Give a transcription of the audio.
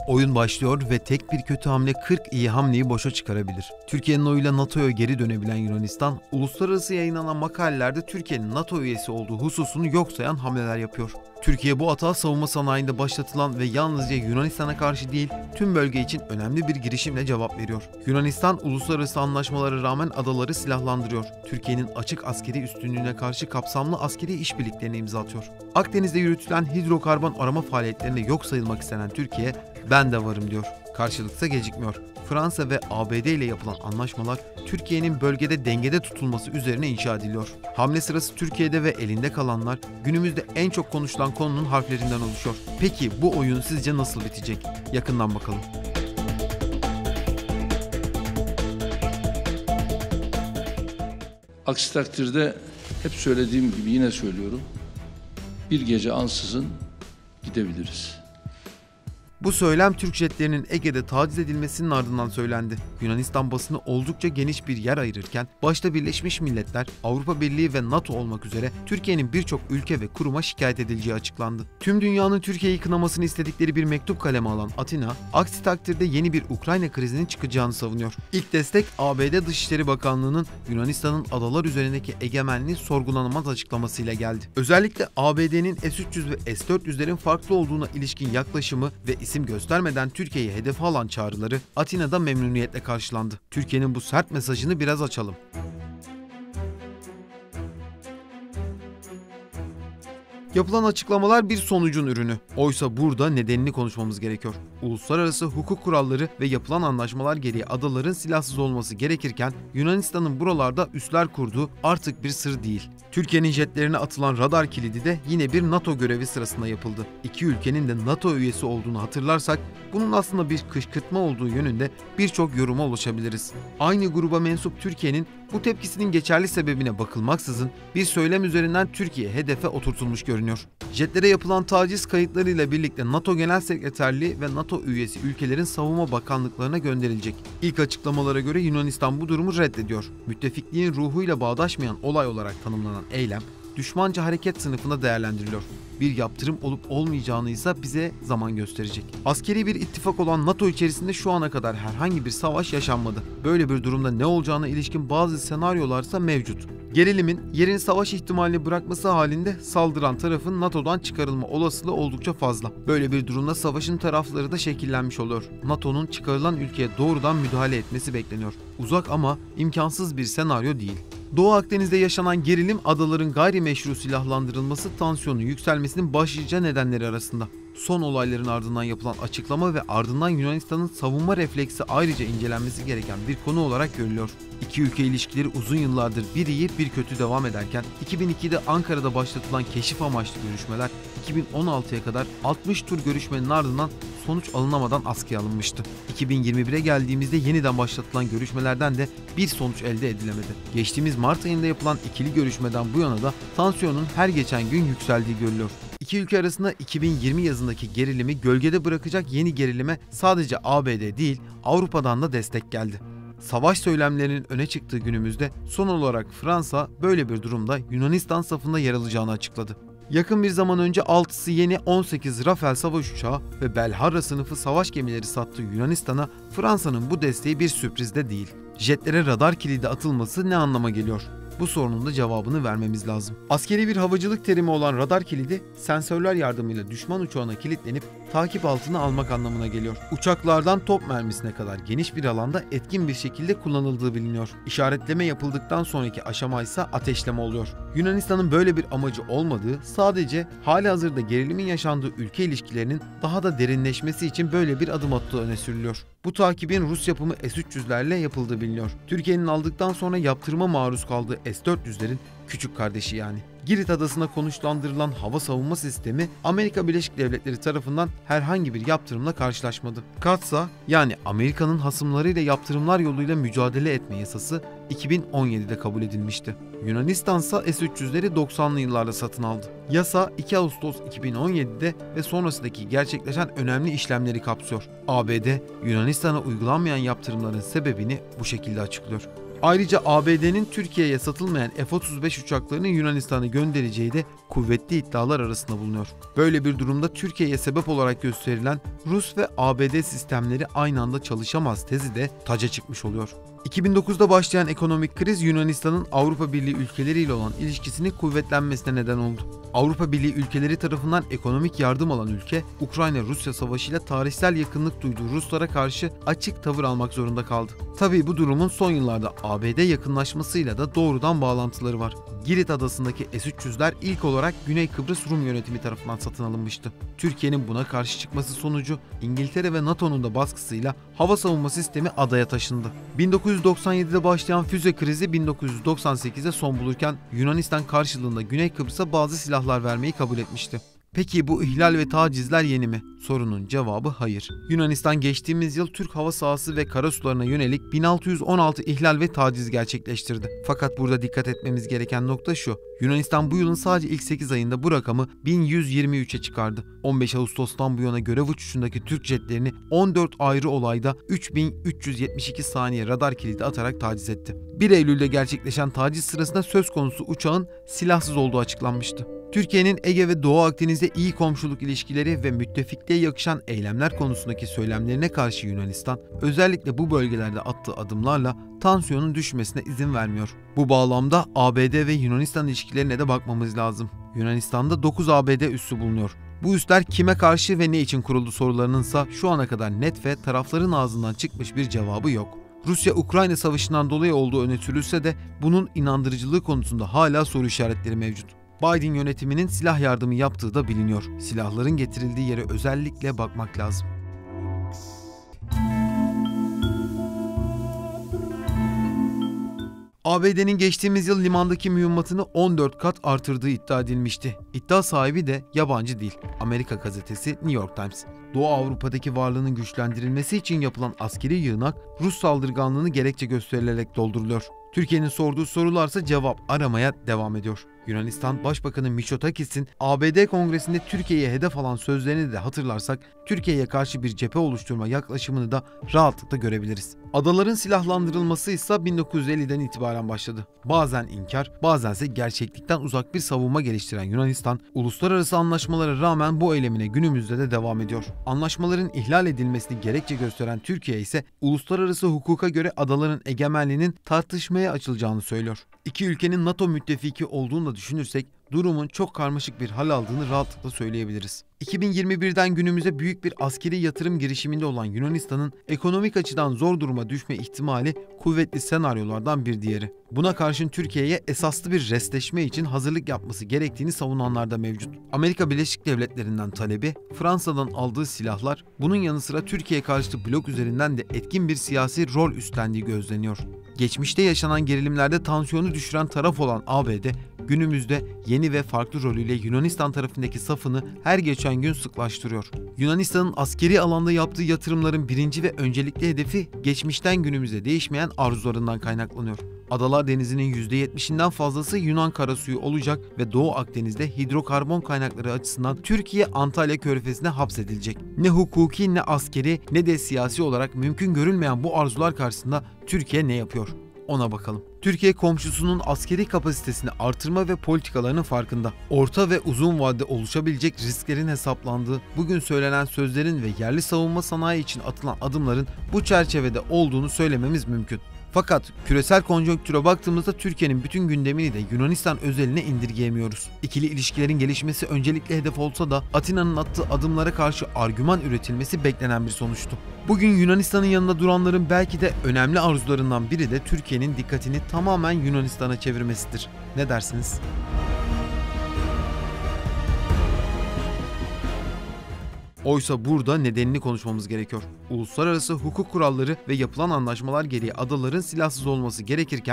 Oyun başlıyor ve tek bir kötü hamle 40 iyi hamleyi boşa çıkarabilir. Türkiye'nin oyuyla NATO'ya geri dönebilen Yunanistan, uluslararası yayınlanan makalelerde Türkiye'nin NATO üyesi olduğu hususunu yok sayan hamleler yapıyor. Türkiye bu hata savunma sanayinde başlatılan ve yalnızca Yunanistan'a karşı değil, tüm bölge için önemli bir girişimle cevap veriyor. Yunanistan, uluslararası anlaşmalara rağmen adaları silahlandırıyor. Türkiye'nin açık askeri üstünlüğüne karşı kapsamlı askeri işbirliklerine imza atıyor. Akdeniz'de yürütülen hidrokarbon arama faaliyetlerine yok sayılmak istenen Türkiye, "Ben de varım" diyor. Karşılıksa gecikmiyor. Fransa ve ABD ile yapılan anlaşmalar Türkiye'nin bölgede dengede tutulması üzerine inşa ediliyor. Hamle sırası Türkiye'de ve elinde kalanlar günümüzde en çok konuşulan konunun harflerinden oluşuyor. Peki bu oyun sizce nasıl bitecek? Yakından bakalım. Aksi takdirde hep söylediğim gibi yine söylüyorum. Bir gece ansızın gidebiliriz. Bu söylem Türk jetlerinin Ege'de taciz edilmesinin ardından söylendi. Yunanistan basını oldukça geniş bir yer ayırırken başta Birleşmiş Milletler, Avrupa Birliği ve NATO olmak üzere Türkiye'nin birçok ülke ve kuruma şikayet edileceği açıklandı. Tüm dünyanın Türkiye'yi kınamasını istedikleri bir mektup kaleme alan Atina, aksi takdirde yeni bir Ukrayna krizinin çıkacağını savunuyor. İlk destek ABD Dışişleri Bakanlığı'nın Yunanistan'ın adalar üzerindeki egemenliği sorgulanamaz açıklamasıyla geldi. Özellikle ABD'nin S-300 ve S-400'lerin farklı olduğuna ilişkin yaklaşımı ve isim göstermeden Türkiye'yi hedefe alan çağrıları Atina'da memnuniyetle karşılandı. Türkiye'nin bu sert mesajını biraz açalım. Yapılan açıklamalar bir sonucun ürünü. Oysa burada nedenini konuşmamız gerekiyor. Uluslararası hukuk kuralları ve yapılan anlaşmalar gereği adaların silahsız olması gerekirken Yunanistan'ın buralarda üsler kurduğu artık bir sır değil. Türkiye'nin jetlerine atılan radar kilidi de yine bir NATO görevi sırasında yapıldı. İki ülkenin de NATO üyesi olduğunu hatırlarsak bunun aslında bir kışkırtma olduğu yönünde birçok yoruma ulaşabiliriz. Aynı gruba mensup Türkiye'nin bu tepkisinin geçerli sebebine bakılmaksızın bir söylem üzerinden Türkiye hedefe oturtulmuş görünüyor. Jetlere yapılan taciz kayıtlarıyla birlikte NATO Genel Sekreterliği ve NATO üyesi ülkelerin savunma bakanlıklarına gönderilecek. İlk açıklamalara göre Yunanistan bu durumu reddediyor. Müttefikliğin ruhuyla bağdaşmayan olay olarak tanımlanan eylem, düşmanca hareket sınıfında değerlendiriliyor. Bir yaptırım olup olmayacağını ise bize zaman gösterecek. Askeri bir ittifak olan NATO içerisinde şu ana kadar herhangi bir savaş yaşanmadı. Böyle bir durumda ne olacağına ilişkin bazı senaryolar ise mevcut. Gerilimin yerini savaş ihtimalini bırakması halinde saldıran tarafın NATO'dan çıkarılma olasılığı oldukça fazla. Böyle bir durumda savaşın tarafları da şekillenmiş oluyor. NATO'nun çıkarılan ülkeye doğrudan müdahale etmesi bekleniyor. Uzak ama imkansız bir senaryo değil. Doğu Akdeniz'de yaşanan gerilim, adaların gayrimeşru silahlandırılması, tansiyonun yükselmesinin başlıca nedenleri arasında. Son olayların ardından yapılan açıklama ve ardından Yunanistan'ın savunma refleksi ayrıca incelenmesi gereken bir konu olarak görülüyor. İki ülke ilişkileri uzun yıllardır bir iyi bir kötü devam ederken 2002'de Ankara'da başlatılan keşif amaçlı görüşmeler 2016'ya kadar 60 tur görüşmenin ardından sonuç alınamadan askıya alınmıştı. 2021'e geldiğimizde yeniden başlatılan görüşmelerden de bir sonuç elde edilemedi. Geçtiğimiz Mart ayında yapılan ikili görüşmeden bu yana da tansiyonun her geçen gün yükseldiği görülüyor. İki ülke arasında 2020 yazındaki gerilimi gölgede bırakacak yeni gerilime sadece ABD değil, Avrupa'dan da destek geldi. Savaş söylemlerinin öne çıktığı günümüzde son olarak Fransa böyle bir durumda Yunanistan safında yer alacağını açıkladı. Yakın bir zaman önce 6'sı yeni 18 Rafale savaş uçağı ve Belharra sınıfı savaş gemileri sattığı Yunanistan'a Fransa'nın bu desteği bir sürpriz de değil. Jetlere radar kilidi atılması ne anlama geliyor? Bu sorunun da cevabını vermemiz lazım. Askeri bir havacılık terimi olan radar kilidi, sensörler yardımıyla düşman uçağına kilitlenip takip altına almak anlamına geliyor. Uçaklardan top mermisine kadar geniş bir alanda etkin bir şekilde kullanıldığı biliniyor. İşaretleme yapıldıktan sonraki aşama ise ateşleme oluyor. Yunanistan'ın böyle bir amacı olmadığı, sadece halihazırda gerilimin yaşandığı ülke ilişkilerinin daha da derinleşmesi için böyle bir adım attığı öne sürülüyor. Bu takibin Rus yapımı S-300'lerle yapıldığı biliniyor. Türkiye'nin aldıktan sonra yaptırıma maruz kaldığı S-400'lerin küçük kardeşi yani. Girit adasına konuşlandırılan hava savunma sistemi Amerika Birleşik Devletleri tarafından herhangi bir yaptırımla karşılaşmadı. CAATSA yani Amerika'nın hasımlarıyla yaptırımlar yoluyla mücadele etme yasası 2017'de kabul edilmişti. Yunanistan ise S-300'leri 90'lı yıllarda satın aldı. Yasa 2 Ağustos 2017'de ve sonrasındaki gerçekleşen önemli işlemleri kapsıyor. ABD, Yunanistan'a uygulanmayan yaptırımların sebebini bu şekilde açıklıyor. Ayrıca ABD'nin Türkiye'ye satılmayan F-35 uçaklarını Yunanistan'a göndereceği de kuvvetli iddialar arasında bulunuyor. Böyle bir durumda Türkiye'ye sebep olarak gösterilen Rus ve ABD sistemleri aynı anda çalışamaz tezi de taca çıkmış oluyor. 2009'da başlayan ekonomik kriz Yunanistan'ın Avrupa Birliği ülkeleriyle olan ilişkisinin kuvvetlenmesine neden oldu. Avrupa Birliği ülkeleri tarafından ekonomik yardım alan ülke, Ukrayna-Rusya savaşıyla tarihsel yakınlık duyduğu Ruslara karşı açık tavır almak zorunda kaldı. Tabii bu durumun son yıllarda ABD yakınlaşmasıyla da doğrudan bağlantıları var. Girit adasındaki S-300'ler ilk olarak Güney Kıbrıs Rum yönetimi tarafından satın alınmıştı. Türkiye'nin buna karşı çıkması sonucu İngiltere ve NATO'nun da baskısıyla hava savunma sistemi adaya taşındı. 1997'de başlayan füze krizi 1998'de son bulurken Yunanistan karşılığında Güney Kıbrıs'a bazı silahlar vermeyi kabul etmişti. Peki bu ihlal ve tacizler yeni mi? Sorunun cevabı hayır. Yunanistan geçtiğimiz yıl Türk hava sahası ve karasularına yönelik 1616 ihlal ve taciz gerçekleştirdi. Fakat burada dikkat etmemiz gereken nokta şu: Yunanistan bu yılın sadece ilk 8 ayında bu rakamı 1123'e çıkardı. 15 Ağustos'tan bu yana görev uçuşundaki Türk jetlerini 14 ayrı olayda 3372 saniye radar kilidi atarak taciz etti. 1 Eylül'de gerçekleşen taciz sırasında söz konusu uçağın silahsız olduğu açıklanmıştı. Türkiye'nin Ege ve Doğu Akdeniz'de iyi komşuluk ilişkileri ve müttefikliğe yakışan eylemler konusundaki söylemlerine karşı Yunanistan, özellikle bu bölgelerde attığı adımlarla tansiyonun düşmesine izin vermiyor. Bu bağlamda ABD ve Yunanistan ilişkilerine de bakmamız lazım. Yunanistan'da 9 ABD üssü bulunuyor. Bu üsler kime karşı ve ne için kuruldu sorularınınsa şu ana kadar net ve tarafların ağzından çıkmış bir cevabı yok. Rusya-Ukrayna savaşından dolayı olduğu öne sürülse de bunun inandırıcılığı konusunda hala soru işaretleri mevcut. Biden yönetiminin silah yardımı yaptığı da biliniyor. Silahların getirildiği yere özellikle bakmak lazım. ABD'nin geçtiğimiz yıl limandaki mühimmatını 14 kat artırdığı iddia edilmişti. İddia sahibi de yabancı değil, Amerika gazetesi New York Times. Doğu Avrupa'daki varlığının güçlendirilmesi için yapılan askeri yığınak Rus saldırganlığını gerekçe gösterilerek dolduruluyor. Türkiye'nin sorduğu sorularsa cevap aramaya devam ediyor. Yunanistan Başbakanı Mitsotakis'in ABD Kongresi'nde Türkiye'ye hedef alan sözlerini de hatırlarsak Türkiye'ye karşı bir cephe oluşturma yaklaşımını da rahatlıkla görebiliriz. Adaların silahlandırılması ise 1950'den itibaren başladı. Bazen inkar, bazense gerçeklikten uzak bir savunma geliştiren Yunanistan, uluslararası anlaşmalara rağmen bu eylemine günümüzde de devam ediyor. Anlaşmaların ihlal edilmesini gerekçe gösteren Türkiye ise uluslararası hukuka göre adaların egemenliğinin tartışmaya açılacağını söylüyor. İki ülkenin NATO müttefiki olduğunu da düşünürsek durumun çok karmaşık bir hal aldığını rahatlıkla söyleyebiliriz. 2021'den günümüze büyük bir askeri yatırım girişiminde olan Yunanistan'ın ekonomik açıdan zor duruma düşme ihtimali kuvvetli senaryolardan bir diğeri. Buna karşın Türkiye'ye esaslı bir restleşme için hazırlık yapması gerektiğini savunanlar da mevcut. Amerika Birleşik Devletleri'nden talebi, Fransa'dan aldığı silahlar, bunun yanı sıra Türkiye karşıtı blok üzerinden de etkin bir siyasi rol üstlendiği gözleniyor. Geçmişte yaşanan gerilimlerde tansiyonu düşüren taraf olan ABD, günümüzde yeni ve farklı rolüyle Yunanistan tarafındaki safını her geçen gün sıklaştırıyor. Yunanistan'ın askeri alanda yaptığı yatırımların birinci ve öncelikli hedefi geçmişten günümüze değişmeyen arzularından kaynaklanıyor. Adalar Denizi'nin %70'inden fazlası Yunan karasuyu olacak ve Doğu Akdeniz'de hidrokarbon kaynakları açısından Türkiye Antalya Körfezi'ne hapsedilecek. Ne hukuki ne askeri ne de siyasi olarak mümkün görülmeyen bu arzular karşısında Türkiye ne yapıyor? Ona bakalım. Türkiye komşusunun askeri kapasitesini artırma ve politikalarının farkında. Orta ve uzun vadede oluşabilecek risklerin hesaplandığı, bugün söylenen sözlerin ve yerli savunma sanayi için atılan adımların bu çerçevede olduğunu söylememiz mümkün. Fakat küresel konjonktüre baktığımızda Türkiye'nin bütün gündemini de Yunanistan özeline indirgeyemiyoruz. İkili ilişkilerin gelişmesi öncelikli hedef olsa da Atina'nın attığı adımlara karşı argüman üretilmesi beklenen bir sonuçtu. Bugün Yunanistan'ın yanında duranların belki de önemli arzularından biri de Türkiye'nin dikkatini tamamen Yunanistan'a çevirmesidir. Ne dersiniz? Oysa burada nedenini konuşmamız gerekiyor. Uluslararası hukuk kuralları ve yapılan anlaşmalar gereği adaların silahsız olması gerekirken